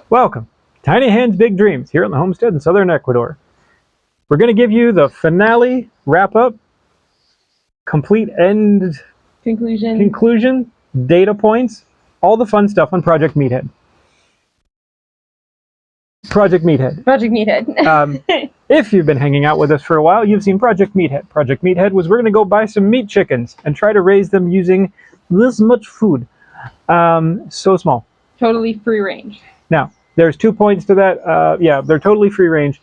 Welcome, Tiny Hands Big Dreams, here on the homestead in southern Ecuador. We're going to give you the finale, wrap-up, complete end conclusion, data points, all the fun stuff on Project Meathead. Project Meathead. Project Meathead. If you've been hanging out with us for a while, you've seen Project Meathead. Project Meathead was we're going to go buy some meat chickens and try to raise them using this much food. So small. Totally free range. Now, there's 2 points to that. Yeah, they're totally free range,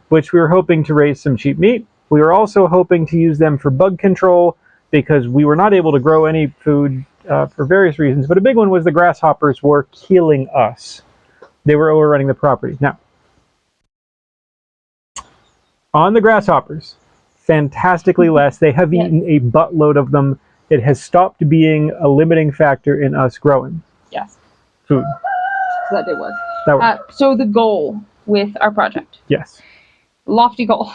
which we were hoping to raise some cheap meat. We were also hoping to use them for bug control because we were not able to grow any food for various reasons. But a big one was the grasshoppers were killing us. They were overrunning the property. Now, on the grasshoppers, fantastically less. They have eaten a buttload of them. It has stopped being a limiting factor in us growing. Yes. Food. So that did work. So the goal with our project. Yes. Lofty goal.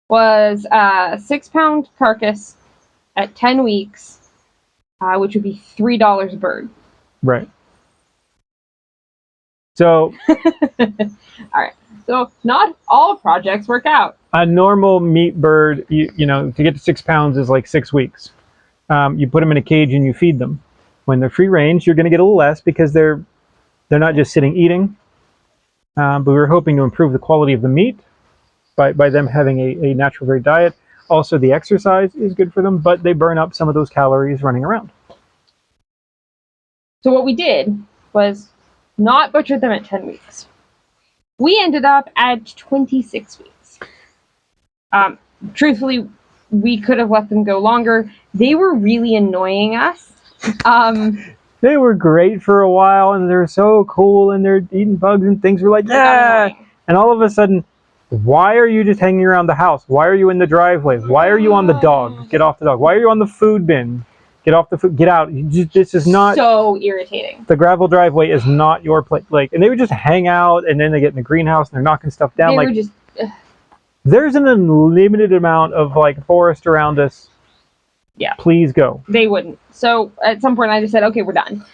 Was a 6-pound carcass at 10 weeks, which would be $3 a bird. Right. So. All right. So not all projects work out. A normal meat bird, you know, to get to 6 pounds is like 6 weeks. You put them in a cage and you feed them. When they're free range, you're going to get a little less because they're not just sitting eating. But we were hoping to improve the quality of the meat by them having a natural varied diet. Also, the exercise is good for them, but they burn up some of those calories running around. So what we did was not butcher them at 10 weeks. We ended up at 26 weeks. Truthfully, we could have let them go longer. They were really annoying us. They were great for a while, and they're so cool, and they're eating bugs and things. We're like, yeah! And all of a sudden, why are you just hanging around the house? Why are you in the driveway? Why are you on the dog? Get off the dog. Why are you on the food bin? Get off the food. Get out. This is not... So irritating. The gravel driveway is not your place. Like, and they would just hang out, and then they get in the greenhouse, and they're knocking stuff down. They were just... There's an unlimited amount of, like, forest around us. Yeah. Please go. They wouldn't. So at some point I just said, okay, we're done.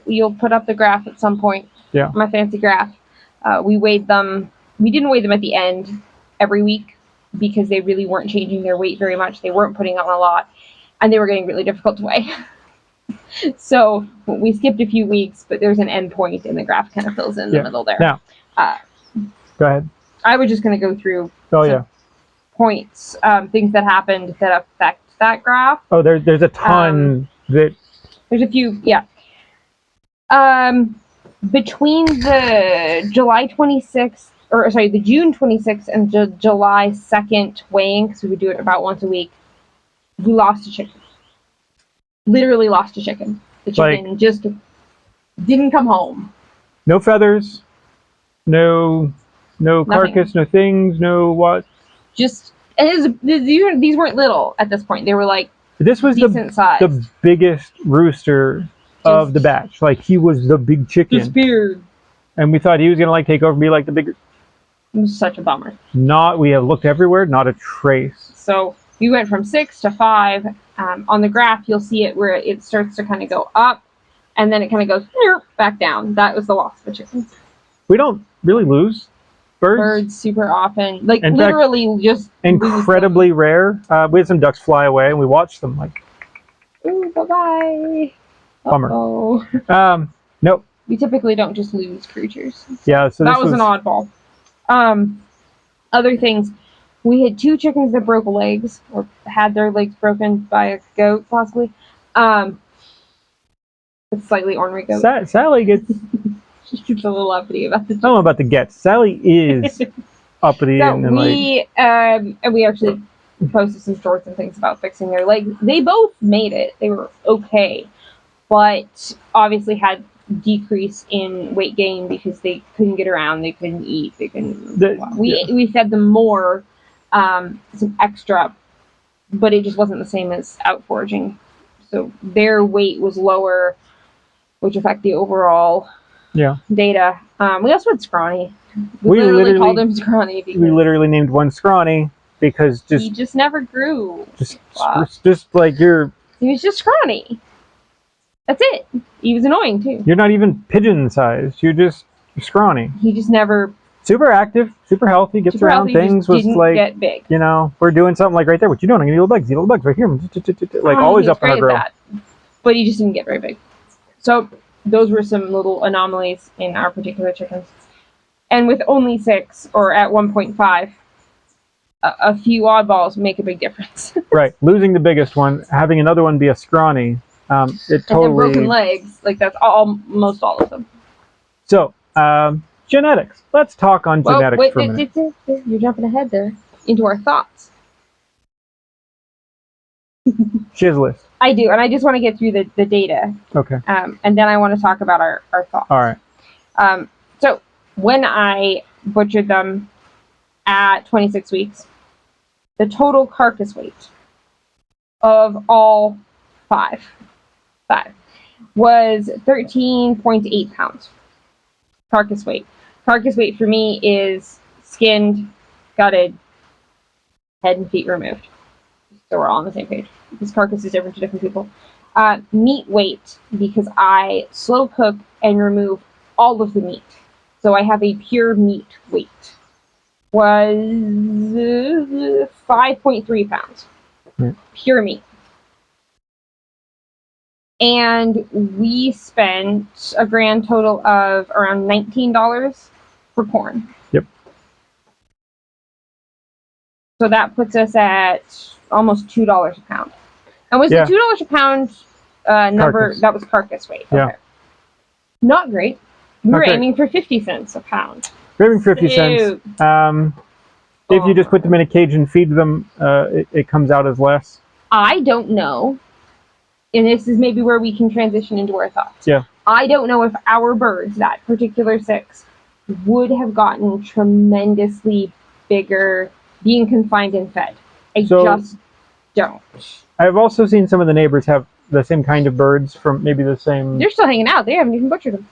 You'll put up the graph at some point. Yeah. My fancy graph. We weighed them. We didn't weigh them at the end every week because they really weren't changing their weight very much. They weren't putting on a lot, and they were getting really difficult to weigh. So we skipped a few weeks, but there's an end point, and the graph kind of fills in the middle there. Now, go ahead. I was just going to go through points, things that happened that affect that graph. Oh, there's a ton that... There's a few, yeah. Between the the June 26th and the July 2nd weighing, because we would do it about once a week, we lost a chicken. Literally lost a chicken. The chicken just didn't come home. No feathers, no carcass, no things, no what. Just, these weren't little at this point. They were like this was decent size. The biggest rooster of the batch. Like, he was the big chicken. Disappeared. And we thought he was going to take over and be like the bigger. It was such a bummer. We have looked everywhere, not a trace. So we went from 6 to 5. On the graph, you'll see it where it starts to kind of go up, and then it kind of goes back down. That was the loss of the chickens. We don't really lose birds super often. Like, in literally fact, just incredibly rare. We had some ducks fly away, and we watched them like... Ooh, bye-bye. Bummer. Uh-oh. Nope. We typically don't just lose creatures. Yeah, so that was an oddball. Other things. We had 2 chickens that broke legs, or had their legs broken by a goat, possibly. It's slightly ornery goat. Sally gets... She's a little uppity about the... I don't know about the gets. Sally is uppity. So we actually posted some shorts and things about fixing their legs. They both made it. They were okay. But obviously had decrease in weight gain because they couldn't get around, they couldn't eat, they couldn't... We fed them more, some extra, but it just wasn't the same as out foraging. So their weight was lower, which affected the overall data. We also had Scrawny. We literally called him Scrawny. We literally named one Scrawny because he just never grew. Just like you're... He was just scrawny. That's it. He was annoying too. You're not even pigeon-sized. You're scrawny. He just never Super active, super healthy, gets super around healthy, things. just Was didn't like, get big. you know, we're doing something like right there. What you doing? I'm gonna eat little bugs right here. Like always He was up on our great grill. at that, but he just didn't get very big. So those were some little anomalies in our particular chickens. And with only 6, or at 1.5, a few oddballs make a big difference. Right, losing the biggest one, having another one be a scrawny, it totally. And then broken legs, like that's almost all of them. So, genetics. Let's talk on genetics wait, for a minute. you're jumping ahead there into our thoughts. Shiz list. I do, and I just want to get through the data. Okay. And then I want to talk about our thoughts. All right. So when I butchered them at 26 weeks, the total carcass weight of all five was 13.8 pounds. Carcass weight. Carcass weight for me is skinned, gutted, head and feet removed. So we're all on the same page. Because carcass is different to different people. Meat weight, because I slow cook and remove all of the meat. So I have a pure meat weight. Was 5.3 pounds. Pure meat. And we spent a grand total of around $19 for corn. Yep. So that puts us at almost $2 a pound. And was the $2 a pound number, carcass. that was carcass weight? Yeah. Okay. Not great. We Not were great. aiming for 50 cents a pound. Giving 50 cents. If you just put them in a cage and feed them, it comes out as less. I don't know. And this is maybe where we can transition into our thoughts. Yeah. I don't know if our birds, that particular 6, would have gotten tremendously bigger being confined and fed. I just don't. I've also seen some of the neighbors have the same kind of birds from maybe the same. They're still hanging out. They haven't even butchered them.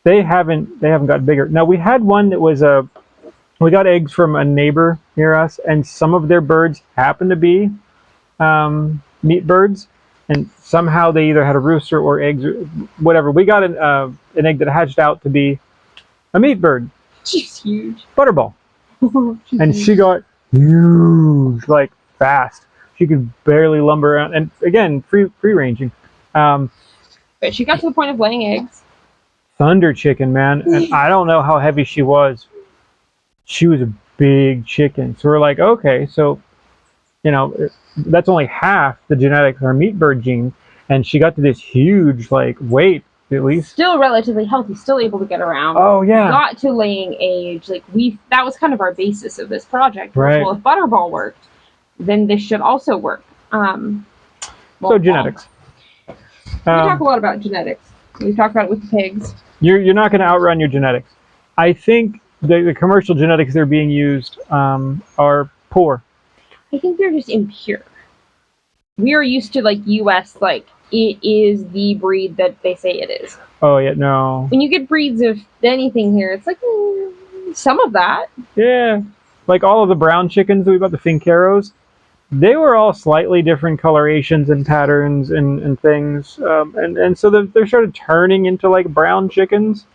They haven't gotten bigger. Now we had one that was we got eggs from a neighbor near us, and some of their birds happened to be meat birds, and somehow they either had a rooster or eggs or whatever. We got an egg that hatched out to be a meat bird. She's huge. Butterball. And huge. she got huge, like fast. She could barely lumber around, and again, free ranging. But she got to the point of laying eggs. Thunder chicken, man, and I don't know how heavy she was. She was a big chicken, so we're like, okay, so you know, that's only half the genetics of our meat bird gene, and she got to this huge like weight at least. Still relatively healthy, still able to get around. Oh yeah. Got to laying age, like that was kind of our basis of this project. Right. Well, if Butterball worked, then this should also work. So genetics. We talk a lot about genetics. We've talked about it with the pigs. You're not going to outrun your genetics. I think the commercial genetics that are being used are poor. I think they're just impure. We are used to like US, like it is the breed that they say it is. Oh yeah, no. When you get breeds of anything here, it's like some of that. Yeah, like all of the brown chickens that we bought, the Fincaros, they were all slightly different colorations and patterns and things, and so they're sort of turning into like brown chickens,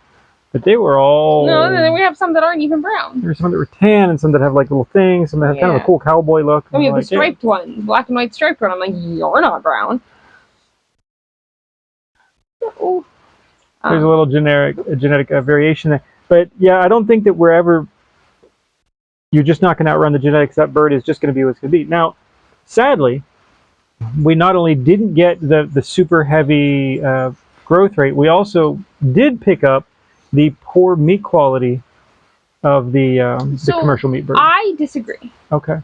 but they were all. No, and then we have some that aren't even brown. There's some that were tan and some that have like little things, some that have kind of a cool cowboy look. And we have like, the striped one, black and white striped one. I'm like, you're not brown. No. There's a little genetic variation there, but yeah, I don't think that you're just not going to outrun the genetics. That bird is just going to be what's going to be. Now, sadly, we not only didn't get the super heavy growth rate, we also did pick up the poor meat quality of the commercial meat bird. I disagree. Okay.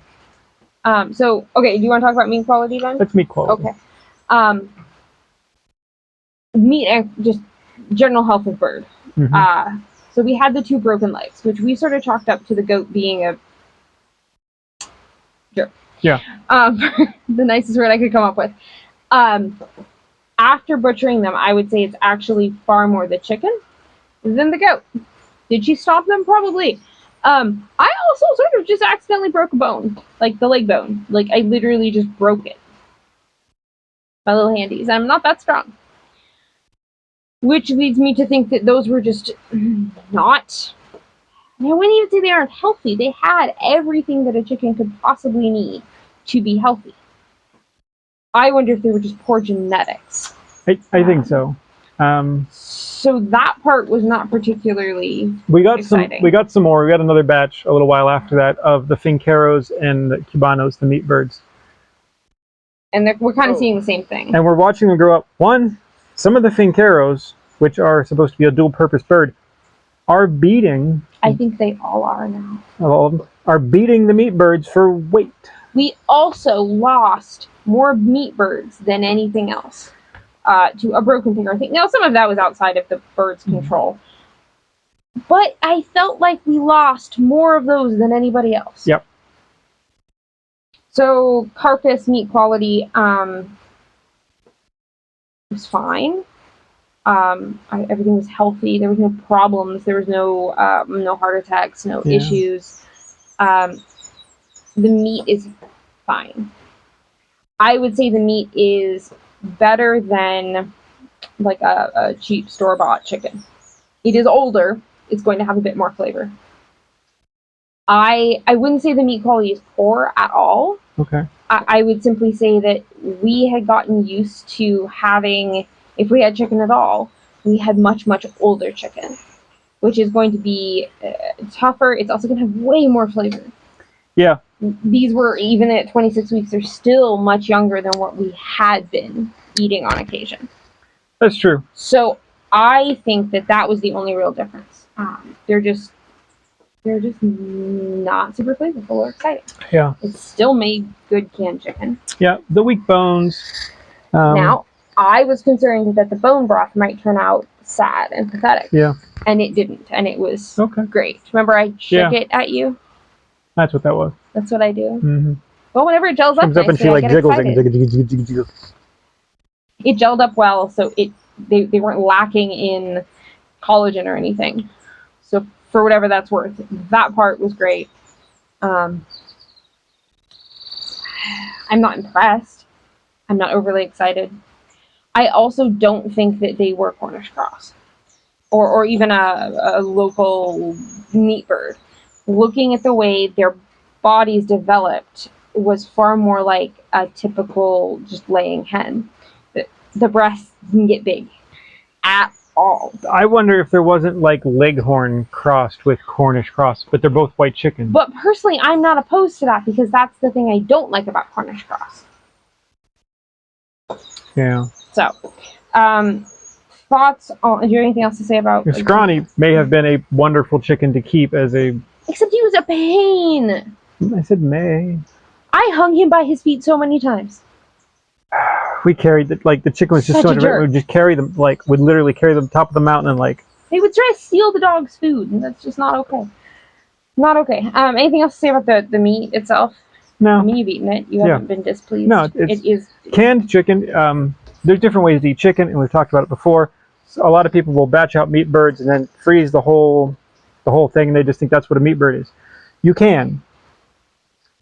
Do you want to talk about meat quality then? That's meat quality. Okay. Meat and just general health of bird. Mm-hmm. So we had the 2 broken legs, which we sort of chalked up to the goat being a jerk. Yeah. The nicest word I could come up with. After butchering them, I would say it's actually far more the chicken than the goat. Did she stop them? Probably. I also sort of just accidentally broke a bone, like the leg bone. Like I literally just broke it. my little handies. I'm not that strong. Which leads me to think that those were just not... I wouldn't even say they aren't healthy. They had everything that a chicken could possibly need to be healthy. I wonder if they were just poor genetics. I think so. So that part was not particularly exciting. We got some more. We got another batch a little while after that of the finqueros and the cubanos, the meat birds. And we're kind of seeing the same thing. And we're watching them grow up. Some of the finqueros, which are supposed to be a dual-purpose bird, are beating... I think they all are now. All of them are beating the meat birds for weight. We also lost more meat birds than anything else to a broken finger. I think now some of that was outside of the bird's control, but I felt like we lost more of those than anybody else. Yep. So carcass meat quality was fine. Everything was healthy. There was no problems. There was no heart attacks, no issues. The meat is fine. I would say the meat is better than like a cheap store-bought chicken. It is older. It's going to have a bit more flavor. I wouldn't say the meat quality is poor at all. Okay. I would simply say that we had gotten used to having, if we had chicken at all, we had much, much older chicken, which is going to be tougher. It's also going to have way more flavor. Yeah. These were, even at 26 weeks, they're still much younger than what we had been eating on occasion. That's true. So I think that was the only real difference. They're just not super flavorful or exciting. Yeah. It still made good canned chicken. Yeah, the weak bones. Now, I was concerned that the bone broth might turn out sad and pathetic. Yeah. And it didn't, and it was okay. Great. Remember I shook it at you? That's what that was. That's what I do. Mm-hmm. Well, whenever it gels Comes up, up and she like jiggles. It gelled up well, so they weren't lacking in collagen or anything. So for whatever that's worth, that part was great. I'm not impressed. I'm not overly excited. I also don't think that they were Cornish Cross or even a local meat bird. Looking at the way their bodies developed was far more like a typical just laying hen. The breasts didn't get big at all. I wonder if there wasn't like Leghorn crossed with Cornish Cross, but they're both white chicken. But personally, I'm not opposed to that because that's the thing I don't like about Cornish Cross. Yeah. So, thoughts on... Do you have anything else to say about... Scrawny may have been a wonderful chicken to keep as a... Except he was a pain. I said may. I hung him by his feet so many times. We carried the chicken was just so much. We would just carry them, would literally carry them top of the mountain and They would try to steal the dog's food, and that's just not okay. Not okay. Anything else to say about the meat itself? No. I mean, you've eaten it. You haven't been displeased. No, it is canned chicken. There's different ways to eat chicken, and we've talked about it before. So a lot of people will batch out meat birds and then freeze the whole thing, and they just think that's what a meat bird is. You can.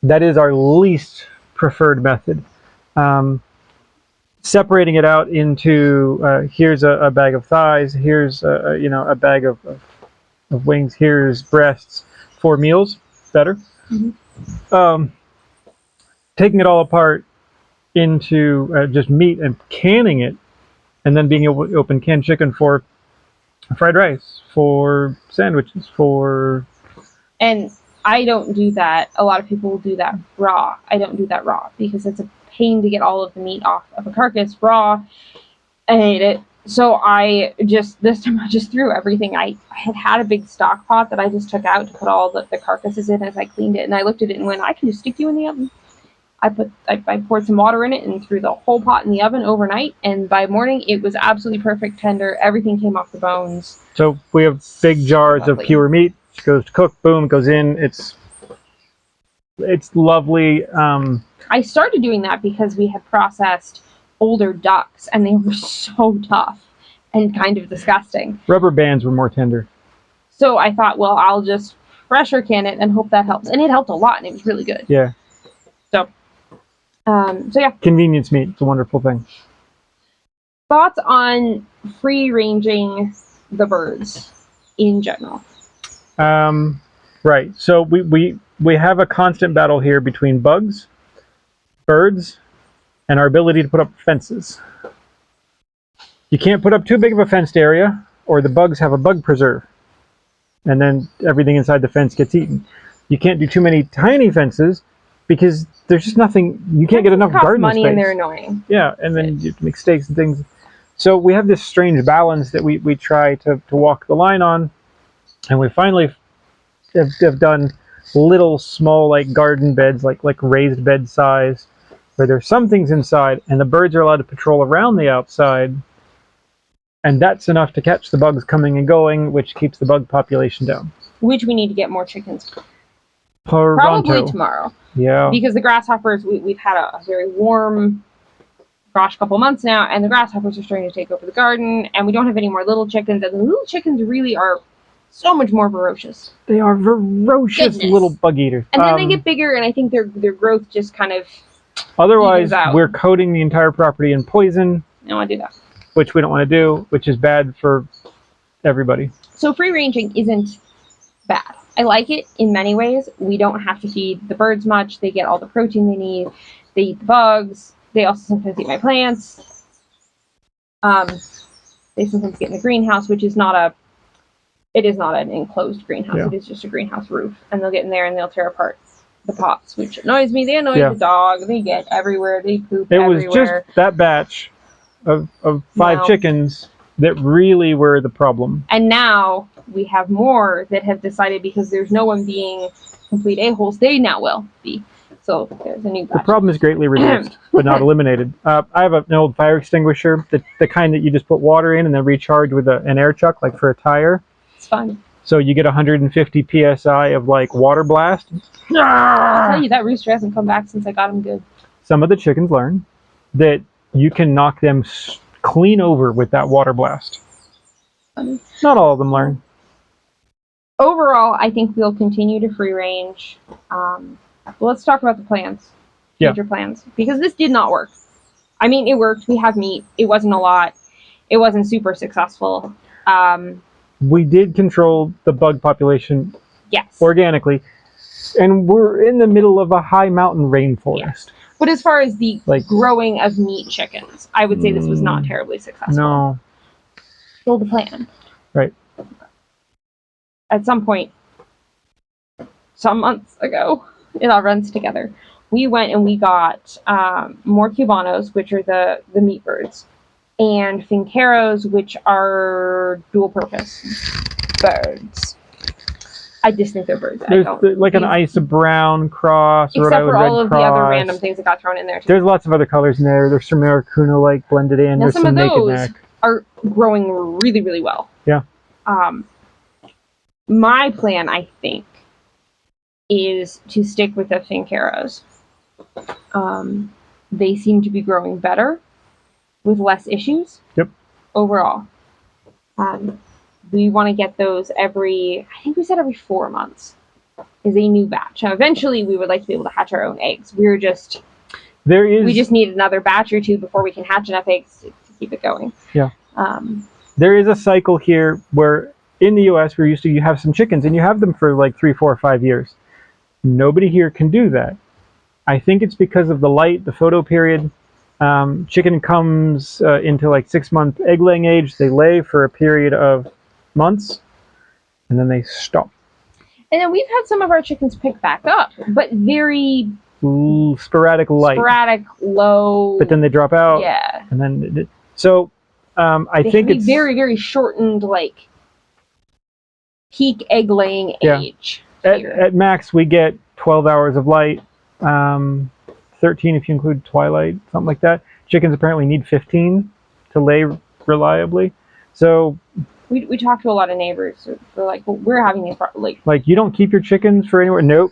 That is our least preferred method. Separating it out into here's a bag of thighs, here's a bag of wings, here's breasts, 4 meals, better. Mm-hmm. Taking it all apart into just meat and canning it, and then being able to open canned chicken for fried rice, for sandwiches, for... And I don't do that. A lot of people will do that raw. I don't do that raw because it's a pain to get all of the meat off of a carcass raw. I hate it. So this time I just threw everything. I had a big stock pot that I just took out to put all the carcasses in as I cleaned it, and I looked at it and went, I can just stick you in the oven. I poured some water in it and threw the whole pot in the oven overnight, and by morning it was absolutely perfect tender. Everything came off the bones. So we have big jars of pure meat. It goes to cook, boom, it goes in. It's lovely. I started doing that because we had processed older ducks, and they were so tough and kind of disgusting. Rubber bands were more tender. So I thought, well, I'll just pressure can it and hope that helps. And it helped a lot, and it was really good. Yeah. So yeah. Convenience meat. It's a wonderful thing. Thoughts on free ranging the birds in general? Right. So we have a constant battle here between bugs, birds, and our ability to put up fences. You can't put up too big of a fenced area, or the bugs have a bug preserve, and then everything inside the fence gets eaten. You can't do too many tiny fences because there's just nothing. You can't get enough garden money space. And they're annoying. Yeah, and then you make mistakes and things. So we have this strange balance that we try to walk the line on, and we finally have done little small like garden beds, like raised bed size, where there's some things inside, and the birds are allowed to patrol around the outside, and that's enough to catch the bugs coming and going, which keeps the bug population down. Which we need to get more chickens. Probably Probably tomorrow. Yeah. Because the grasshoppers, we've had a very warm, couple months now, and the grasshoppers are starting to take over the garden, and we don't have any more little chickens, and the little chickens really are so much more ferocious. They are ferocious little bug eaters. And then they get bigger, and I think their growth just kind of otherwise, we're coating the entire property in poison. I don't want to do that. Which we don't want to do, which is bad for everybody. So free ranging isn't bad. I like it in many ways. We don't have to feed the birds much. They get all the protein they need. They eat the bugs. They also sometimes eat my plants. They sometimes get in the greenhouse, which is not it is not an enclosed greenhouse. Yeah. It is just a greenhouse roof. And they'll get in there and they'll tear apart the pots, which annoys me. They annoy the dog. They get everywhere. They poop everywhere. It was just that batch of 5 chickens that really were the problem. And now we have more that have decided, because there's no one being complete a-holes, they now will be. So there's a new batch. The problem is greatly reduced, but not eliminated. I have an old fire extinguisher, the kind that you just put water in and then recharge with an air chuck, like for a tire. It's fun. So you get 150 PSI of like water blast. I'll tell you, that rooster hasn't come back since I got him good. Some of the chickens learn that you can knock them clean over with that water blast. Not all of them learn. Overall, I think we'll continue to free range. Let's talk about the plans. Future plans. Because this did not work. I mean, it worked. We have meat. It wasn't a lot. It wasn't super successful. We did control the bug population organically. And we're in the middle of a high mountain rainforest. Yes. But as far as the growing of meat chickens, I would say this was not terribly successful. No. Still the plan. Right. At some point, some months ago, it all runs together. We went and we got more cubanos, which are the meat birds, and finqueros, which are dual purpose birds. I just think they're birds. There's like an ice brown cross. Except for all of the other random things that got thrown in there. There's lots of other colors in there. There's some Maracuna like blended in. Now, There's some of naked those neck. are growing really, really well. Yeah. My plan, I think, is to stick with the finqueros. They seem to be growing better with less issues. Yep. Overall. We want to get those I think we said every 4 months is a new batch. Now, eventually, we would like to be able to hatch our own eggs. We just need another batch or two before we can hatch enough eggs to keep it going. Yeah. There is a cycle here where in the U.S. you have some chickens and you have them for like 3, 4, 5 years. Nobody here can do that. I think it's because of the light, the photo period. Chicken comes into like 6-month egg laying age. They lay for a period of months, and then they stop. And then we've had some of our chickens pick back up, but very sporadic light. Sporadic, low. But then they drop out. Yeah. And then, so I think it's very, very shortened, like peak egg laying age. At max, we get 12 hours of light, 13 if you include twilight, something like that. Chickens apparently need 15 to lay reliably. So we talked to a lot of neighbors. They're like, well, we're having these like you don't keep your chickens for anywhere. Nope.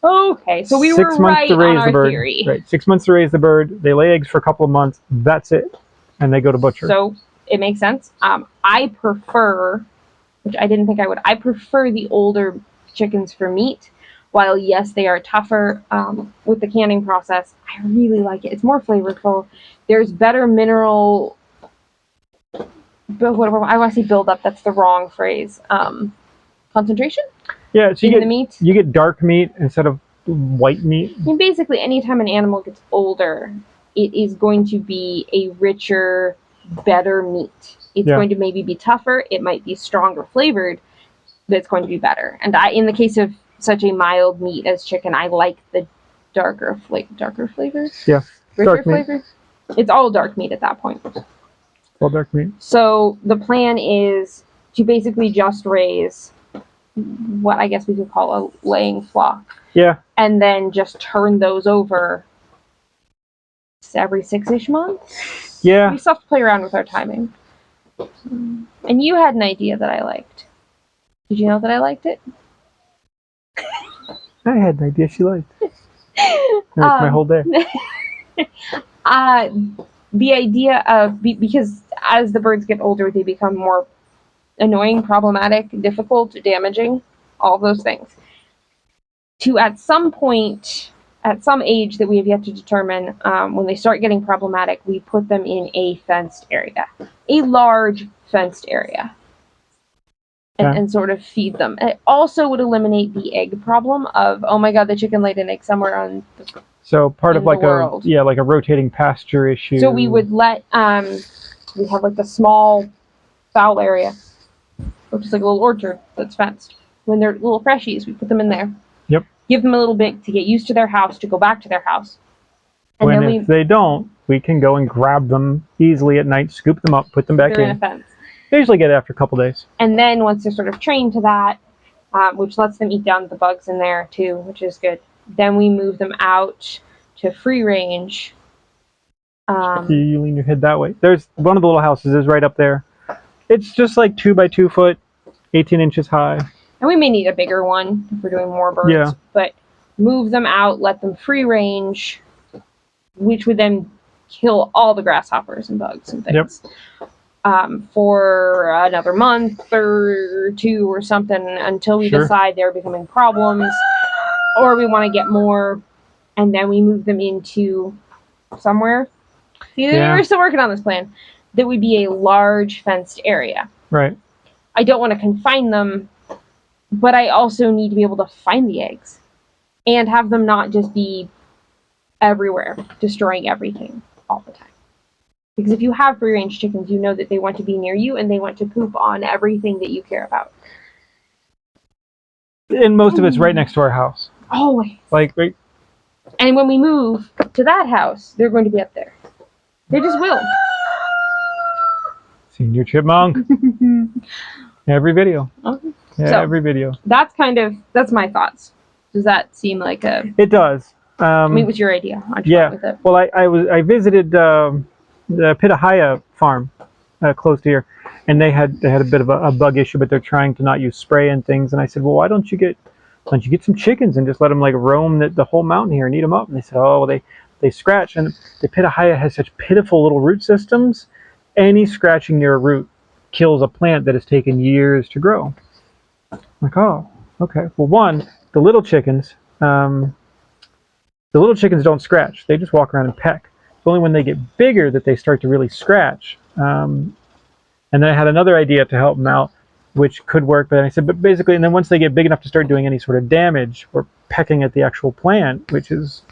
Okay, so we were right on our theory. Right, 6 months to raise the bird. They lay eggs for a couple of months. That's it, and they go to butcher. So it makes sense. I prefer, which I didn't think I would. I prefer the older chickens for meat. While yes, they are tougher with the canning process, I really like it. It's more flavorful. There's better mineral but whatever, I want to say build up. That's the wrong phrase. Concentration Yeah, so in the meat. you get dark meat instead of white meat. I mean, basically, anytime an animal gets older, it is going to be a richer, better meat. It's going to maybe be tougher. It might be stronger flavored, but it's going to be better. And in the case of such a mild meat as chicken, I like the darker flavors. Yeah, richer dark meat. flavors. It's all dark meat at that point. All dark meat. So the plan is to basically just raise what I guess we could call a laying flock. Yeah. And then just turn those over every 6-ish months. Yeah. We still have to play around with our timing. And you had an idea that I liked. Did you know that I liked it? I had an idea she liked. My whole day. The idea of, because as the birds get older, they become more annoying, problematic, difficult, damaging, all those things. To at some point, at some age that we have yet to determine, when they start getting problematic, we put them in a fenced area, a large fenced area, and sort of feed them. It also would eliminate the egg problem of, oh my god, the chicken laid an egg somewhere on the So part of like world. like a rotating pasture issue. So we would let we have like the small fowl area, which is like a little orchard that's fenced. When they're little freshies, we put them in there. Yep. Give them a little bit to get used to their house, to go back to their house. And when then if they don't, we can go and grab them easily at night, scoop them up, put them back they're in a fence. They usually get it after a couple days. And then once they're sort of trained to that, which lets them eat down the bugs in there too, which is good. Then we move them out to free range. You lean your head that way. There's one of the little houses is right up there. It's just like 2 by 2 foot, 18 inches high. And we may need a bigger one if we're doing more birds. Yeah. But move them out, let them free range, which would then kill all the grasshoppers and bugs and things. Yep. For another month or 2 or something until we decide they're becoming problems or we want to get more, and then we move them into somewhere. We're still working on this plan. That would be a large fenced area. Right. I don't want to confine them, but I also need to be able to find the eggs and have them not just be everywhere, destroying everything all the time. Because if you have free-range chickens, you know that they want to be near you and they want to poop on everything that you care about. And most of it's right next to our house. Always. Like, right. And when we move to that house, they're going to be up there. They just will. Senior chipmunk. Every video. Okay. Yeah, So, every video. that's my thoughts. Does that seem like a... It does. I mean, what's your idea? How'd you come with it? Well, I visited the Pitahaya farm close to here, and they had a bit of a bug issue, but they're trying to not use spray and things. And I said, well, why don't you get some chickens and just let them like roam the whole mountain here and eat them up? And they said, oh, well, they scratch, and the Pitahaya has such pitiful little root systems. Any scratching near a root kills a plant that has taken years to grow. I'm like, oh, okay. Well, one, the little chickens don't scratch. They just walk around and peck. It's only when they get bigger that they start to really scratch. And then I had another idea to help them out, which could work. But I said, but basically, and then once they get big enough to start doing any sort of damage or pecking at the actual plant, which is,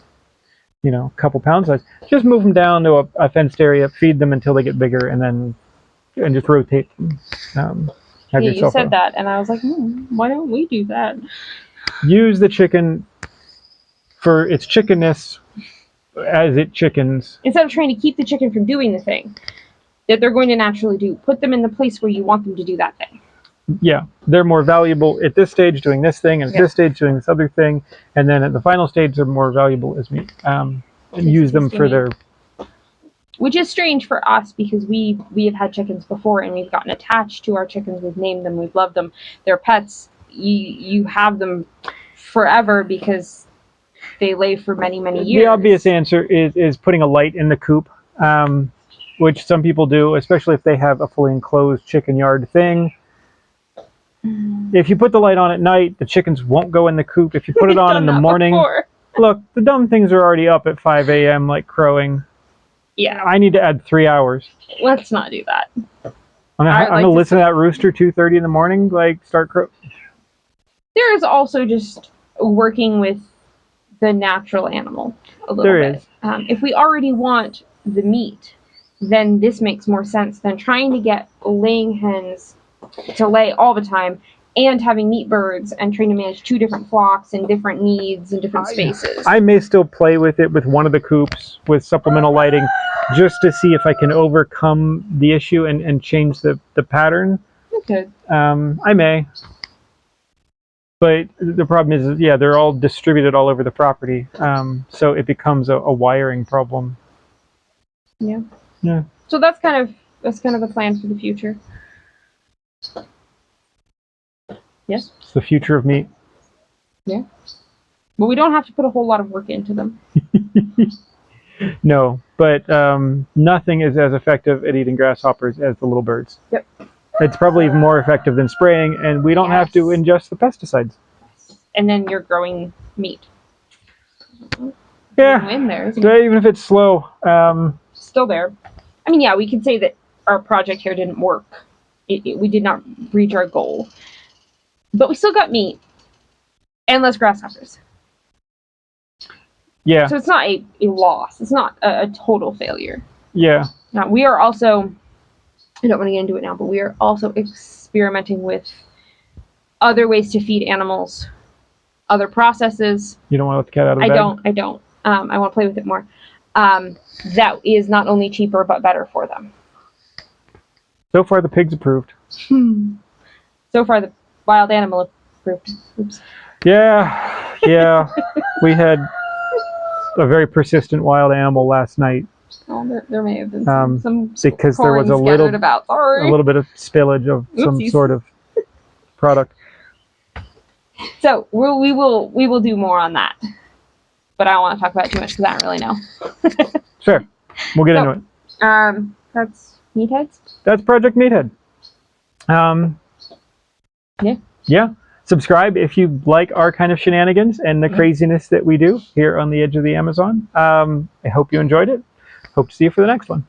a couple pound size, just move them down to a fenced area, feed them until they get bigger, and just rotate them. You said that, and I was like, why don't we do that? Use the chicken for its chickenness as it chickens. Instead of trying to keep the chicken from doing the thing that they're going to naturally do, put them in the place where you want them to do that thing. Yeah, they're more valuable at this stage doing this thing, and at this stage doing this other thing, and then at the final stage they're more valuable as meat. And use them for their... Which is strange for us because we have had chickens before and we've gotten attached to our chickens. We've named them. We've loved them. They're pets. You have them forever because they lay for many, many years. The obvious answer is putting a light in the coop, which some people do, especially if they have a fully enclosed chicken yard thing. If you put the light on at night, the chickens won't go in the coop. If you put it on in the morning, look, the dumb things are already up at 5 a.m. like crowing. Yeah, I need to add 3 hours. let's not do that. I'm I'd gonna like to listen to that rooster 2:30 in the morning, like start crow. There is also just working with the natural animal a little There bit. is. If we already want the meat, then this makes more sense than trying to get laying hens to lay all the time and having meat birds and trying to manage 2 different flocks and different needs and different spaces. I may still play with it with one of the coops with supplemental lighting just to see if I can overcome the issue and change the pattern. Okay. I may. But the problem is, yeah, they're all distributed all over the property. So it becomes a wiring problem. Yeah. Yeah. So that's kind of the plan for the future. Yes. It's the future of meat. Yeah. But we don't have to put a whole lot of work into them. No, but nothing is as effective at eating grasshoppers as the little birds. Yep. It's probably even more effective than spraying, and we don't have to ingest the pesticides. And then you're growing meat. Yeah. Win there, isn't it? Even if it's slow. Still there. I mean, yeah, we could say that our project here didn't work. We did not reach our goal. But we still got meat. And less grasshoppers. Yeah. So it's not a loss. It's not a total failure. Yeah. Now, we are also, I don't want to get into it now, but we are also experimenting with other ways to feed animals, other processes. You don't want to let the cat out of the bag? I don't. I want to play with it more. That is not only cheaper, but better for them. So far, the pig's approved. So far, the wild animal approved. Oops. Yeah. Yeah. We had a very persistent wild animal last night. Oh, there may have been some because there was a little bit of spillage of some Oopsies. sort of product. So we will do more on that, but I don't want to talk about it too much because I don't really know. Sure, we'll get into it. That's Meatheads. That's Project Meathead. Yeah. Yeah. Subscribe if you like our kind of shenanigans and the craziness that we do here on the edge of the Amazon. I hope you enjoyed it. Hope to see you for the next one.